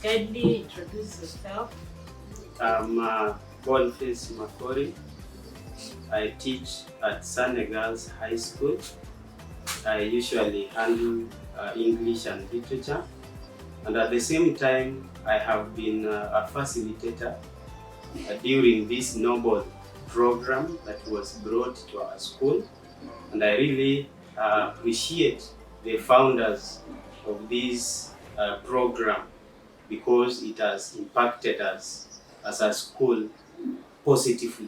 kindly introduce yourself. I'm Boniface Makori. I teach at SANE Girls High School. I usually handle English and literature, and at the same time I have been a facilitator during this noble program that was brought to our school, and I really appreciate the founders of this program because it has impacted us as a school positively.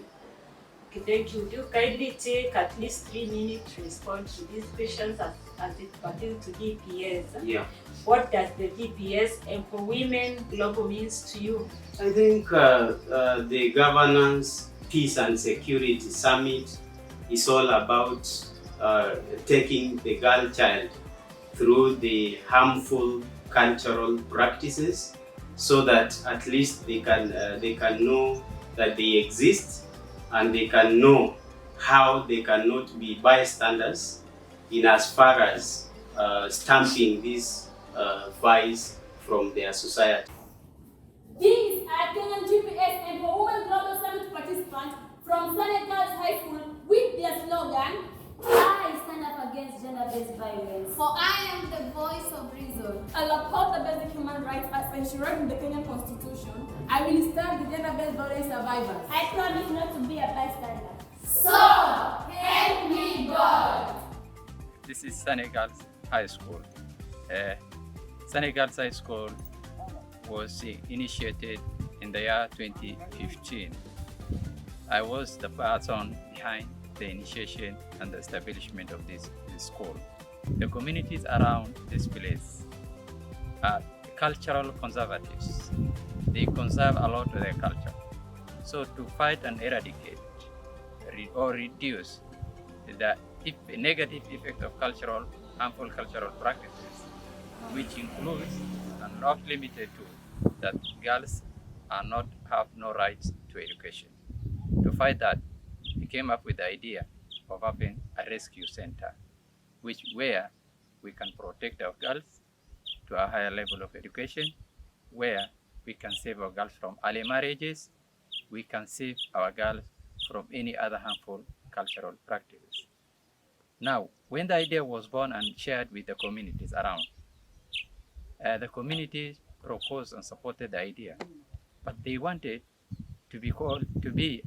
Okay, thank you. Do kindly take at least 3 minutes to respond to these questions as it pertains to DPS. Yeah. What does the DPS Empower Women Global means to you? I think the Governance, Peace and Security Summit is all about taking the girl child through the harmful cultural practices so that at least they can know that they exist, and they can know how they cannot be bystanders in as far as stamping this vice from their society. These are Kenyan GPS and for Women Global Summit participants from SANE Girls High School with their slogan, I stand up against gender-based violence. For I am the voice of reason. I'll uphold the basic human rights as enshrined in the Kenyan Constitution. I will stand with gender-based violence survivors. I promise not to be a bystander. So, help me God! This is SANE Girls High School. SANE Girls High School was initiated in the year 2015. I was the person behind the initiation and the establishment of this school. The communities around this place are cultural conservatives. They conserve a lot of their culture. So to fight and eradicate or reduce the negative effect of harmful cultural practices, which includes and not limited to that girls have no rights to education. To fight that, we came up with the idea of having a rescue center, where we can protect our girls to a higher level of education, where we can save our girls from early marriages, we can save our girls from any other harmful cultural practices. Now, when the idea was born and shared with the communities around, the communities proposed and supported the idea, but they wanted to be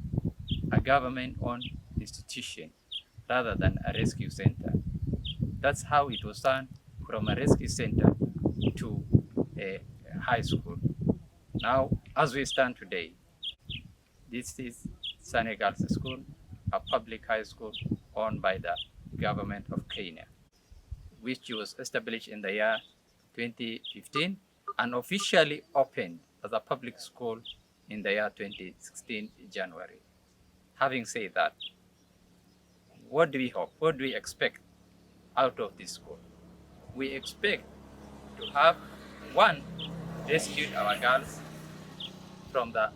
a government-owned institution rather than a rescue center. That's how it was turned from a rescue center to a high school. Now, as we stand today, this is SANE Girls School, a public high school owned by the government of Kenya, which was established in the year 2015 and officially opened as a public school in the year 2016 January. Having said that, what do we hope? What do we expect out of this school? We expect to have, one, rescued our girls from the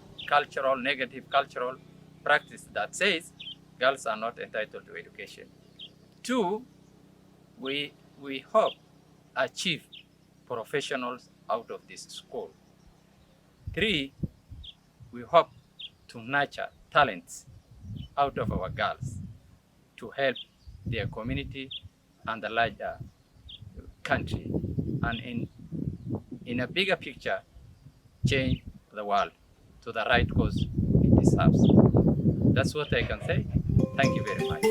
negative cultural practice that says girls are not entitled to education. Two, we hope achieve professionals out of this school. Three, we hope to nurture talents out of our girls to help their community and the larger country, and in a bigger picture, change the world to the right cause it deserves. That's what I can say. Thank you very much.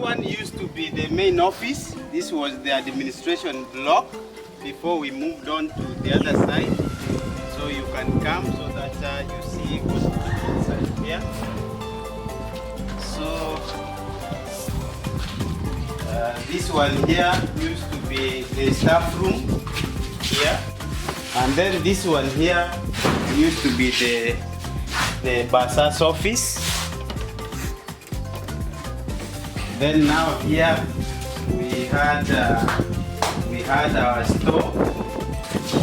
one used to be the main office. This was the administration block before we moved on to the other side. So you can come so that you see what's inside here. So this one here used to be the staff room here, and then this one here used to be the Basa's office. Then now here we had our store.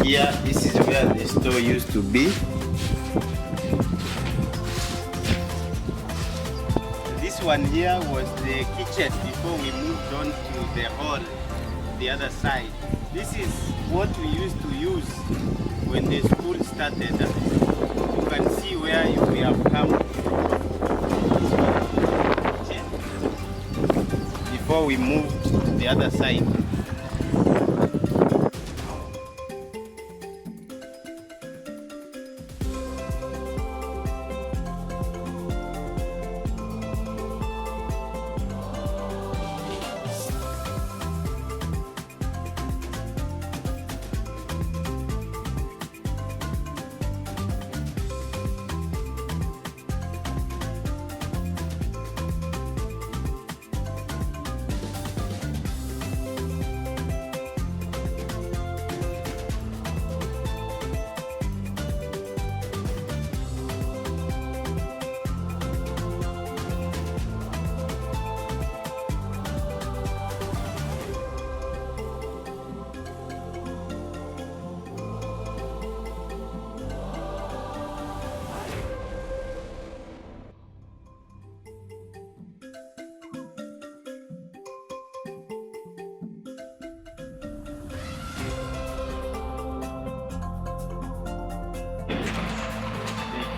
Here, this is where the store used to be. This one here was the kitchen before we moved on to the hall, the other side. This is what we used to use when the school started. You can see where we have come before we moved to the other side.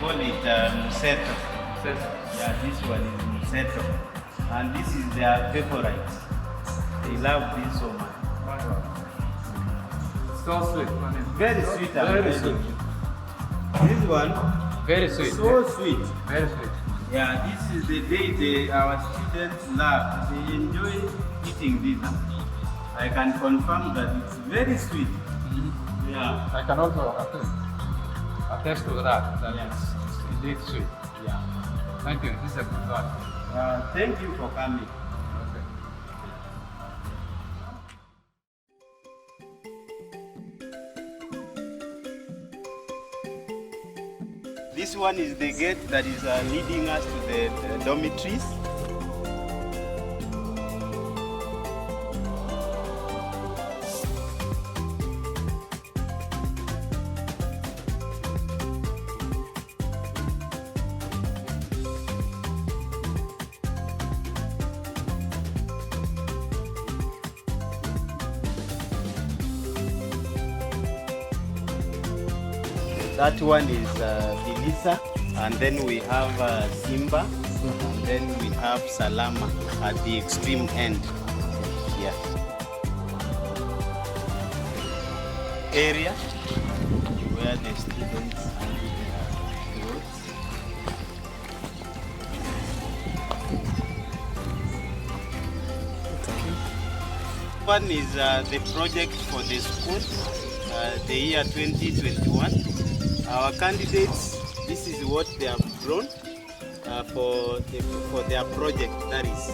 Call it Museto. Yeah, this one is Museto. And this is their favorite. They love this so much. So sweet. Very sweet. Very sweet. This one, Very sweet. so sweet. Very sweet. Yeah, this is the day our students love. They enjoy eating this. I can confirm that it's very sweet. Yeah. I can also attest to that. Yes. It's indeed sweet. Yeah. Thank you. This is a good one. Thank you for coming. Okay. This one is the gate that is leading us to the dormitories. That one is Bilisa, and then we have Simba, and then we have Salama at the extreme end here. Area where the students hang their clothes. One is the project for the school, the year 2021. Our candidates, this is what they have drawn for their project. That is,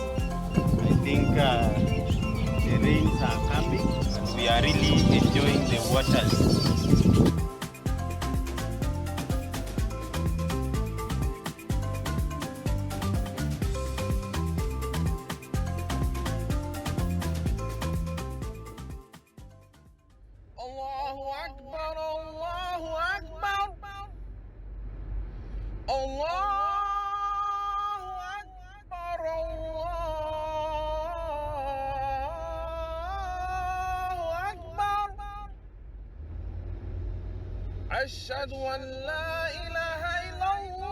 I think the rains are coming and we are really enjoying the waters. أشهد أن لا إله إلا الله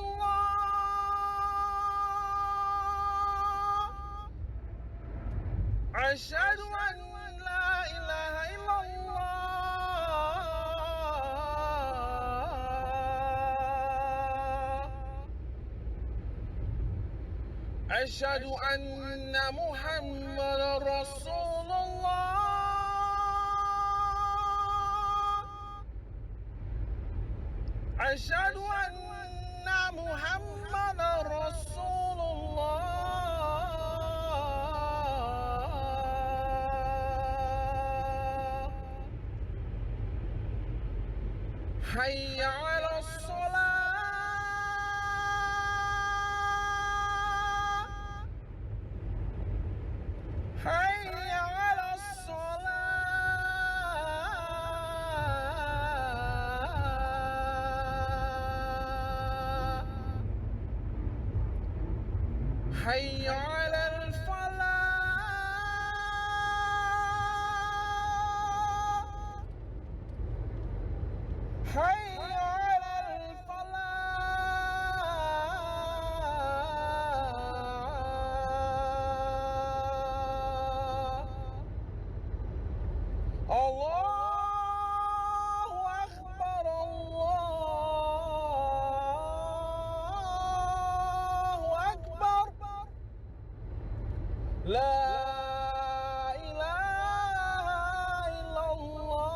أشهد أن لا إله إلا الله أشهد أن محمد رسول الله أشهد أن محمدا رسول الله حي على الصلاة حي على الصلاة حي على الفلاح حي على الفلاح الله أكبر الله أكبر لا إله إلا الله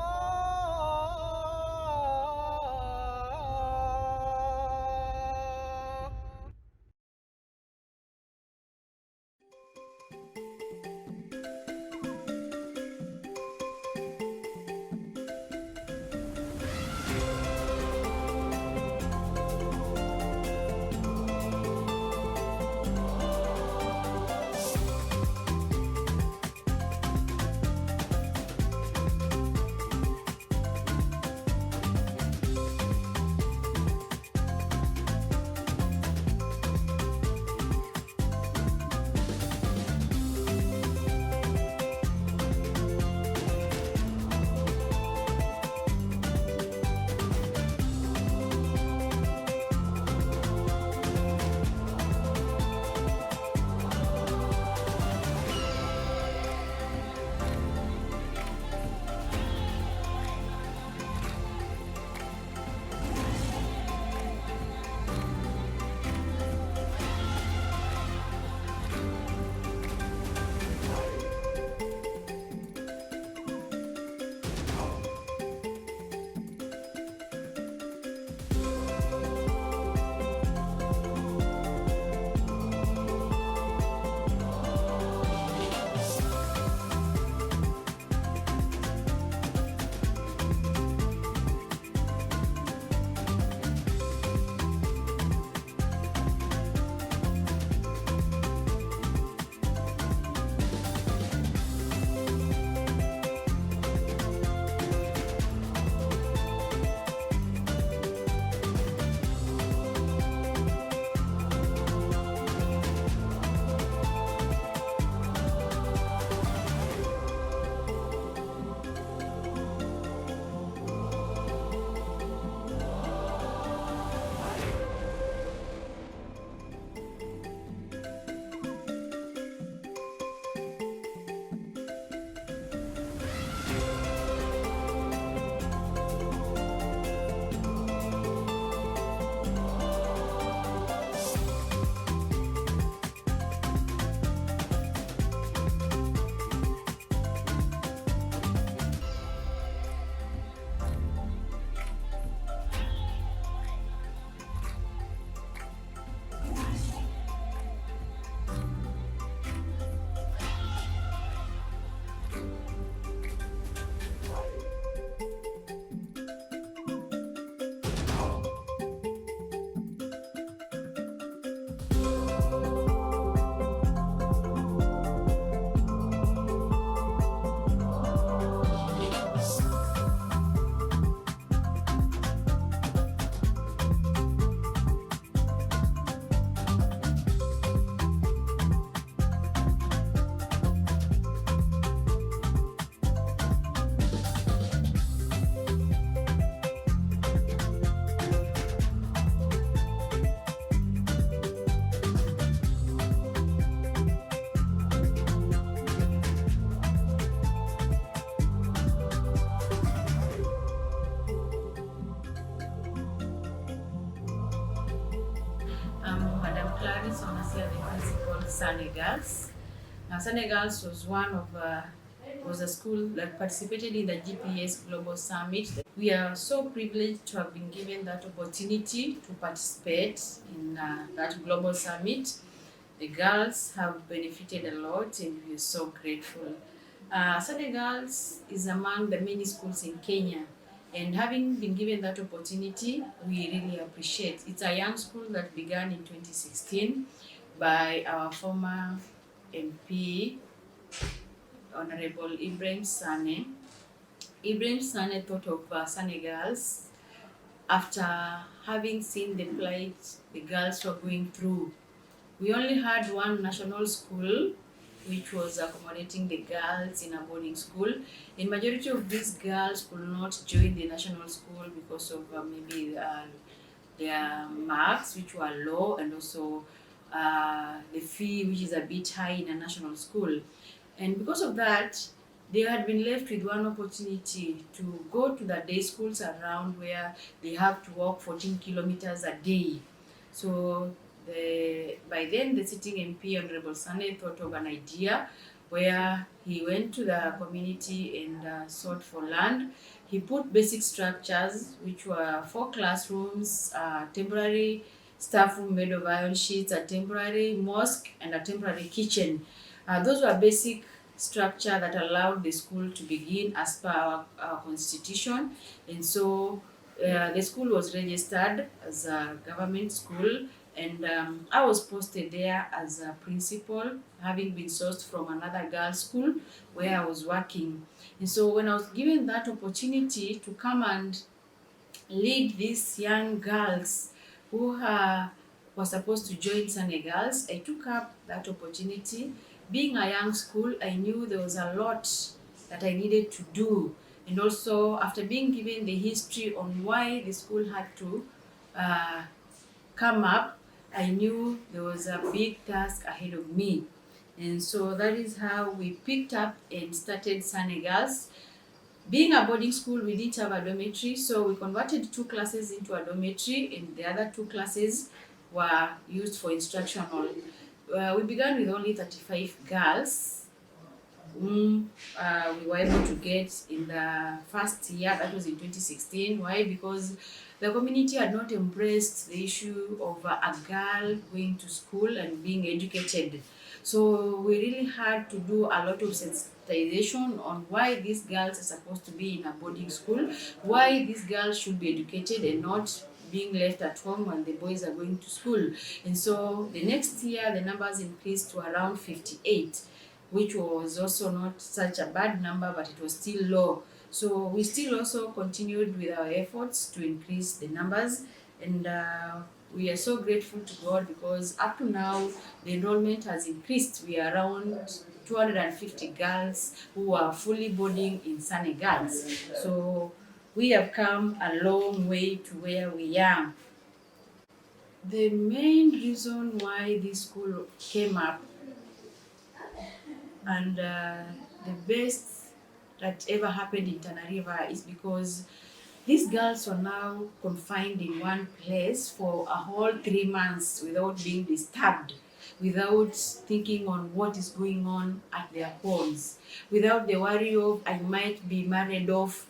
Clarice Onasia, the principal, SANE Girls. Now, SANE Girls was one of was a school that participated in the GPS Global Summit. We are so privileged to have been given that opportunity to participate in that Global Summit. The girls have benefited a lot and we are so grateful. SANE Girls is among the many schools in Kenya, and having been given that opportunity, we really appreciate. It's a young school that began in 2016 by our former MP, Honorable Ibrahim SANE. Ibrahim SANE thought of SANE Girls after having seen the plight the girls were going through. We only had one national school which was accommodating the girls in a boarding school. And majority of these girls could not join the national school because of maybe their marks which were low, and also the fee which is a bit high in a national school. And because of that, they had been left with one opportunity to go to the day schools around where they have to walk 14 kilometers a day. So by then the sitting MP, Honorable SANE, thought of an idea where he went to the community and sought for land. He put basic structures, which were 4 classrooms, temporary staff room made of iron sheets, a temporary mosque, and a temporary kitchen. Those were basic structure that allowed the school to begin as per our constitution. And so the school was registered as a government school, and I was posted there as a principal, having been sourced from another girls' school where I was working. And so when I was given that opportunity to come and lead these young girls who were supposed to join SANE Girls, I took up that opportunity. Being a young school, I knew there was a lot that I needed to do. And also, after being given the history on why the school had to come up, I knew there was a big task ahead of me. And so that is how we picked up and started SANE Girls. Being a boarding school, we didn't have a dormitory, so we converted 2 classes into a dormitory, and the other 2 classes were used for instructional. We began with only 35 girls whom we were able to get in the first year, that was in 2016. Why? Because the community had not embraced the issue of a girl going to school and being educated. So we really had to do a lot of sensitization on why these girls are supposed to be in a boarding school, why these girls should be educated and not being left at home when the boys are going to school. And so the next year, the numbers increased to around 58, which was also not such a bad number, but it was still low. So we still also continued with our efforts to increase the numbers, and we are so grateful to God because up to now the enrollment has increased. We are around 250 girls who are fully boarding in SANE Girls. So we have come a long way to where we are. The main reason why this school came up, and the best that ever happened in Tana River, is because these girls were now confined in one place for a whole 3 months without being disturbed, without thinking on what is going on at their homes, without the worry of I might be married off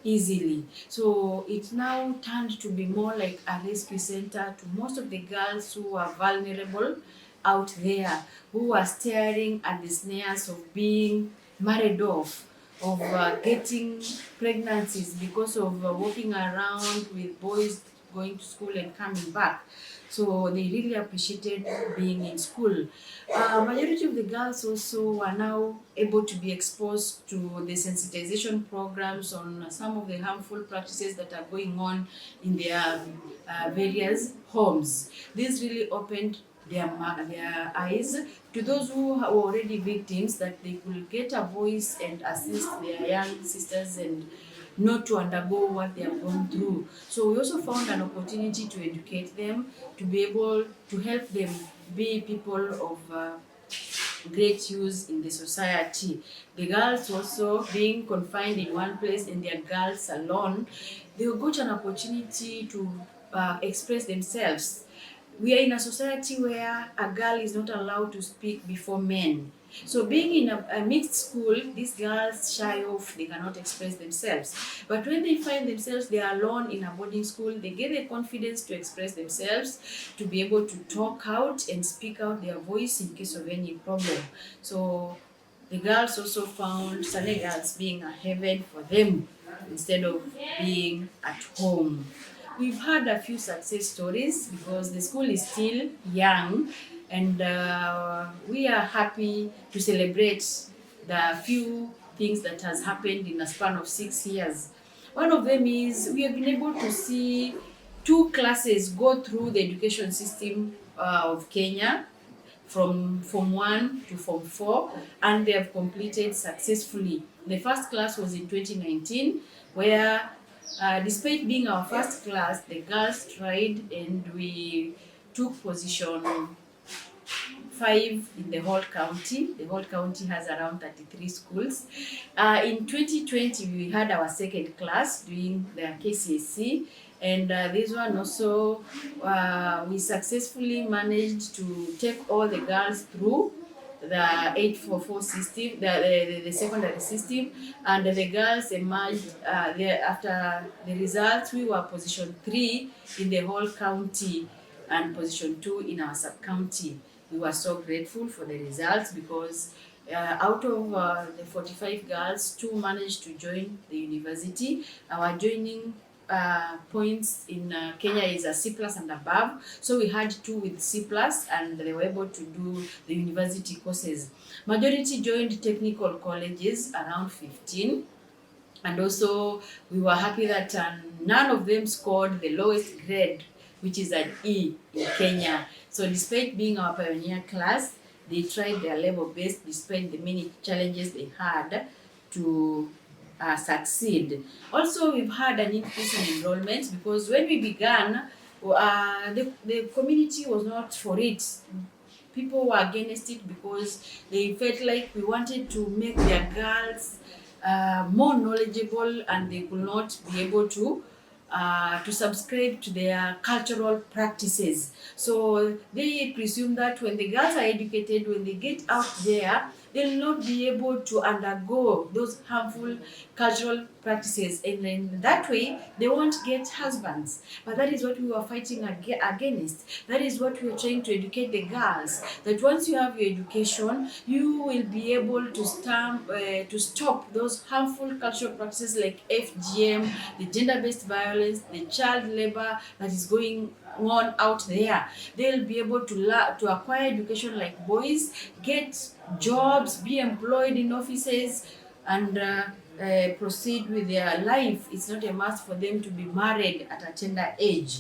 easily. So it now turned to be more like a rescue center to most of the girls who are vulnerable out there, who are staring at the snares of being married off, of getting pregnancies because of walking around with boys going to school and coming back. So they really appreciated being in school. Majority of the girls also are now able to be exposed to the sensitization programs on some of the harmful practices that are going on in their various homes. This really opened their eyes to those who are already victims, that they could get a voice and assist their young sisters and not to undergo what they have gone through. So we also found an opportunity to educate them, to be able to help them be people of great use in the society. The girls also being confined in one place in their girls salon, they got an opportunity to express themselves. We are in a society where a girl is not allowed to speak before men. So being in a mixed school, these girls shy off, they cannot express themselves. But when they find themselves they are alone in a boarding school, they get the confidence to express themselves, to be able to talk out and speak out their voice in case of any problem. So the girls also found SANE girls being a heaven for them instead of being at home. We've had a few success stories because the school is still young, and we are happy to celebrate the few things that has happened in a span of 6 years. One of them is we have been able to see two classes go through the education system of Kenya, from Form 1 to Form 4, and they have completed successfully. The first class was in 2019, where despite being our first class, the girls tried and we took position 5 in the whole county. The whole county has around 33 schools. In 2020, we had our second class doing the KCSE, and this one also, we successfully managed to take all the girls through the 844 system, the secondary system, and the girls emerged after the results. We were position 3 in the whole county and position 2 in our sub-county. We were so grateful for the results because out of the 45 girls, 2 managed to join the university. Our joining points in Kenya is a C plus and above. So we had 2 with C plus and they were able to do the university courses. Majority joined technical colleges, around 15. And also we were happy that none of them scored the lowest grade, which is an E in Kenya. So despite being our pioneer class, they tried their level best despite the many challenges they had to succeed. Also, we've had an increase in enrollment because when we began, the community was not for it. People were against it because they felt like we wanted to make their girls more knowledgeable and they could not be able to subscribe to their cultural practices. So they presume that when the girls are educated, when they get out there, they'll not be able to undergo those harmful cultural practices, and in that way they won't get husbands. But that is what we were fighting against. That is what we were trying to educate the girls, that once you have your education, you will be able to stop those harmful cultural practices like FGM, the gender-based violence, the child labor that is going on out there. They'll be able to acquire education like boys, get jobs, be employed in offices, and proceed with their life. It's not a must for them to be married at a tender age.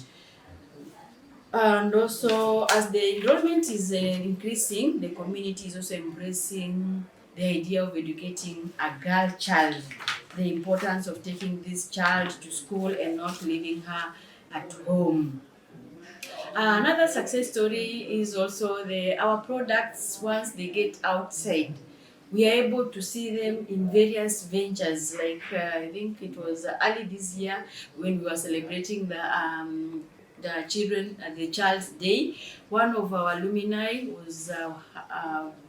And also, as the enrollment is increasing, the community is also embracing the idea of educating a girl child, the importance of taking this child to school and not leaving her at home. Another success story is also our products. Once they get outside, we are able to see them in various ventures. Like I think it was early this year when we were celebrating the Child's Day. One of our alumni was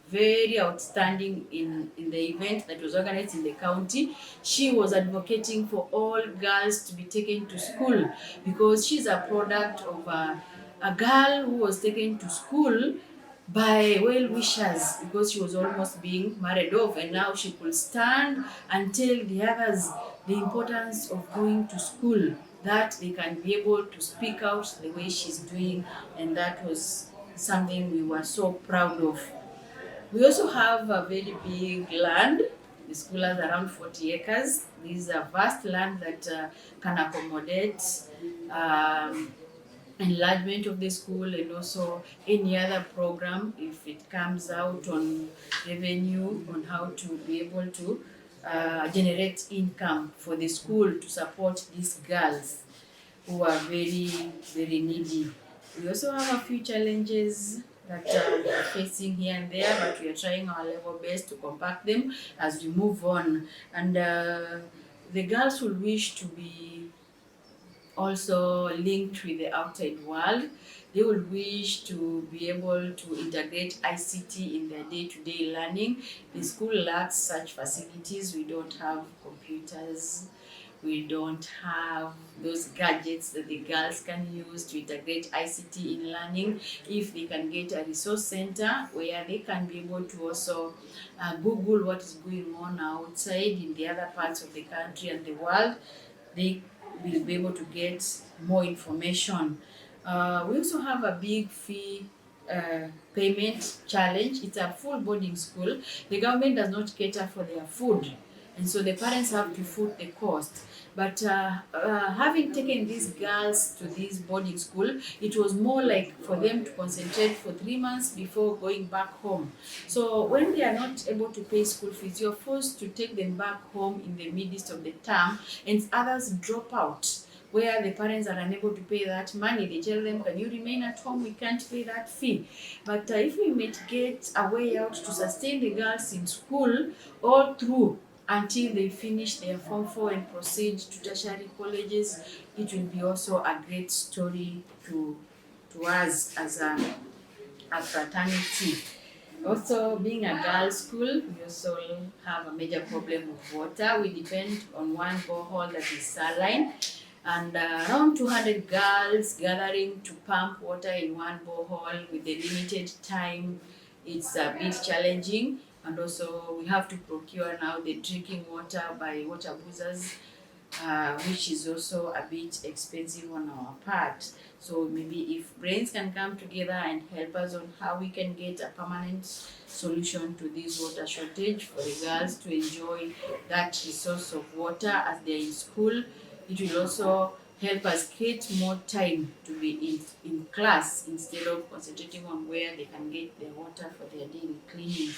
very outstanding in the event that was organized in the county. She was advocating for all girls to be taken to school because she's a product of a girl who was taken to school by well-wishers because she was almost being married off, and now she could stand and tell the others the importance of going to school, that they can be able to speak out the way she's doing, and that was something we were so proud of. We also have a very big land. The school has around 40 acres. This is a vast land that can accommodate enlargement of the school and also any other program if it comes out on revenue, on how to be able to generate income for the school to support these girls who are very, very needy. We also have a few challenges that we are facing here and there, but we are trying our level best to compact them as we move on. And the girls will wish to be also linked with the outside world. They will wish to be able to integrate ICT in their day-to-day learning. The school lacks such facilities. We don't have computers. We don't have those gadgets that the girls can use to integrate ICT in learning. If they can get a resource center where they can be able to also Google what is going on outside in the other parts of the country and the world, they will be able to get more information. We also have a big fee payment challenge. It's a full boarding school. The government does not cater for their food, and so the parents have to foot the cost. But having taken these girls to this boarding school, it was more like for them to concentrate for 3 months before going back home. So when they are not able to pay school fees, you're forced to take them back home in the midst of the term, and others drop out where the parents are unable to pay that money. They tell them, can you remain at home? We can't pay that fee. But if we might get a way out to sustain the girls in school all through until they finish their Form 4 and proceed to tertiary colleges, it will be also a great story to us as a fraternity. Also, being a girls' school, we also have a major problem with water. We depend on one borehole that is saline, and around 200 girls gathering to pump water in one borehole with a limited time. It's a bit challenging, and also we have to procure now the drinking water by water boozers, which is also a bit expensive on our part. So maybe if brains can come together and help us on how we can get a permanent solution to this water shortage for the girls to enjoy that resource of water as they're in school, it will also help us create more time to be in class instead of concentrating on where they can get their water for their daily cleaning.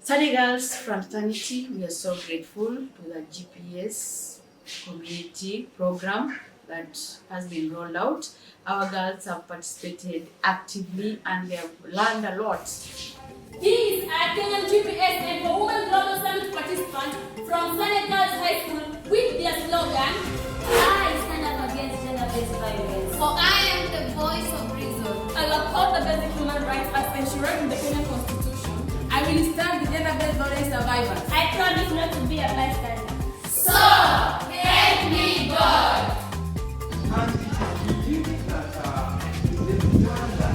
SANE Girls Fraternity, we are so grateful to the GPS community program that has been rolled out. Our girls have participated actively and they have learned a lot. These are Kenyan GPS and for Women Global Summit participants from SANE Girls High School with their slogan, I stand up against gender-based violence. For I am the voice of reason. I uphold the basic human rights as enshrined in the Kenyan Constitution. I will stand the gender-based violence survivors. I promise not to be a bystander. So, help me God. And it is believed that the Uganda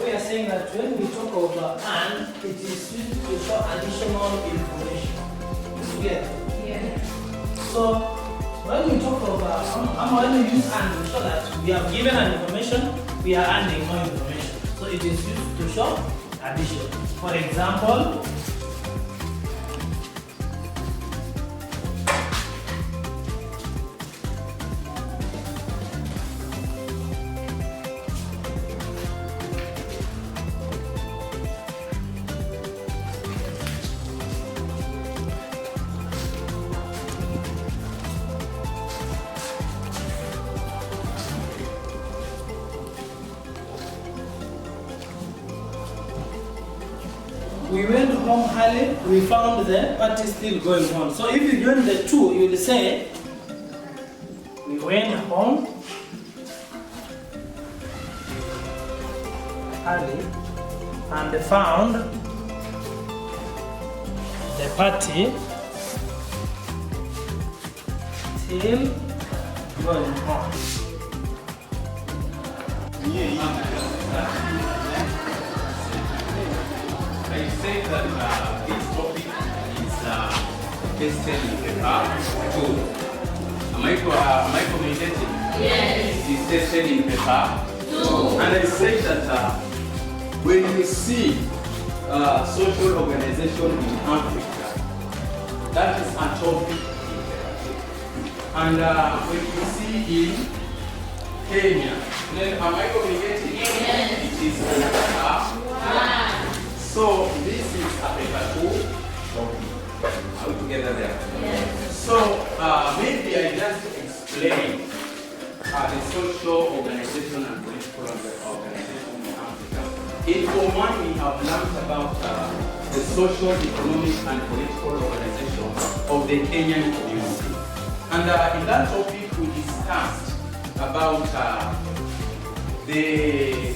We are saying that when we talk of and, it is used to show additional information. Yeah. So when we talk of when we use and, we show that we have given an information, we are adding more information. So it is used to show addition. For example, we went home early, we found the party still going on. So if you join the two, you will say, we went home early and found the party still going on. I say that this topic is tested in paper 2. Am I communicating? Yes. It is tested in paper 2. And I say that when you see social organization in Africa. That is a topic. And when you see in Kenya, then am I communicating? Yes. It is one. So this is a paper 2 topic. Are we together there? Yes. So maybe I just explain the social organization and political organization in Africa. In Form 1, we have learned about the social, economic, and political organization of the Kenyan community. And in that topic, we discussed about the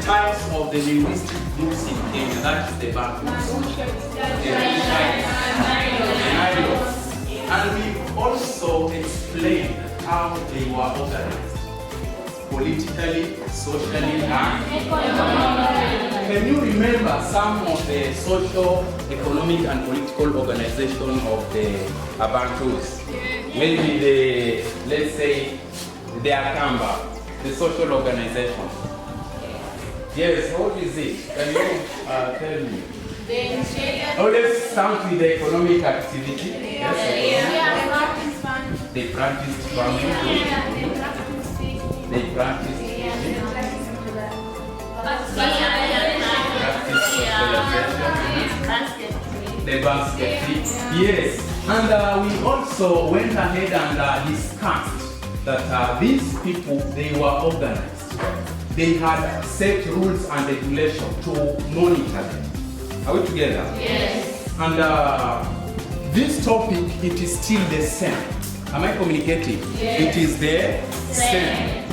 types of the linguistic groups in Kenya. That is the Bantus, the Nilots. And we also explained how they were organized politically, socially, and economically. Can you remember some of the social, economic, and political organization of the Bantus? Maybe let's say, the Akamba, the social organization. Yes, what is it? Can you tell me? Let's start with the economic activity. Yes, they practiced farming. They practiced the basketry. Yes, and we also went ahead and discussed that these people, they were organized. They had set rules and regulations to monitor them. Are we together? Yes. And this topic, it is still the same. Am I communicating? Yes. It is the same.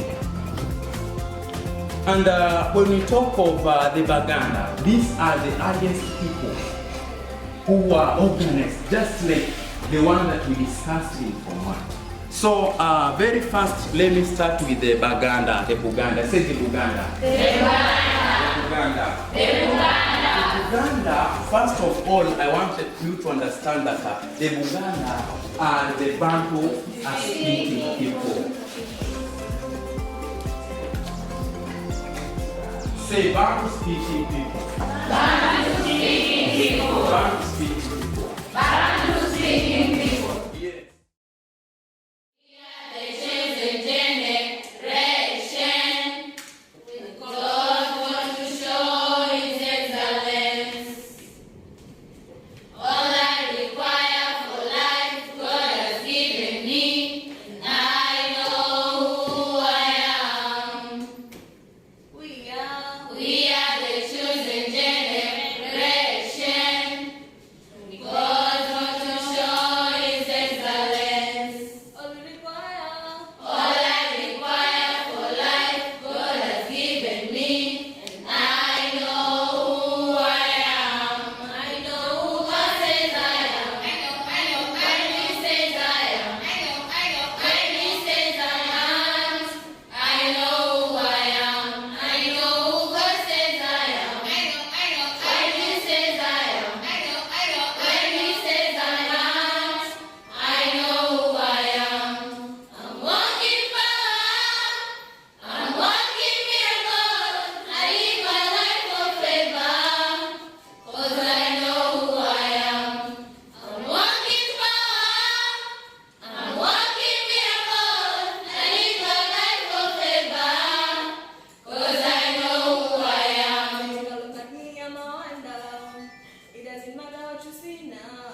And when we talk of the Baganda, these are the earliest people who were organized, just like the one that we discussed in Form 1. So, very first, let me start with the Baganda, the Buganda. Say the Buganda. The Buganda. The Buganda. The Buganda, first of all, I wanted you to understand that the Buganda are the Bantu speaking people. Say Bantu speaking people. Bantu speaking people. Bantu speaking people. Bantu speaking people. Yes. It doesn't matter what you see now.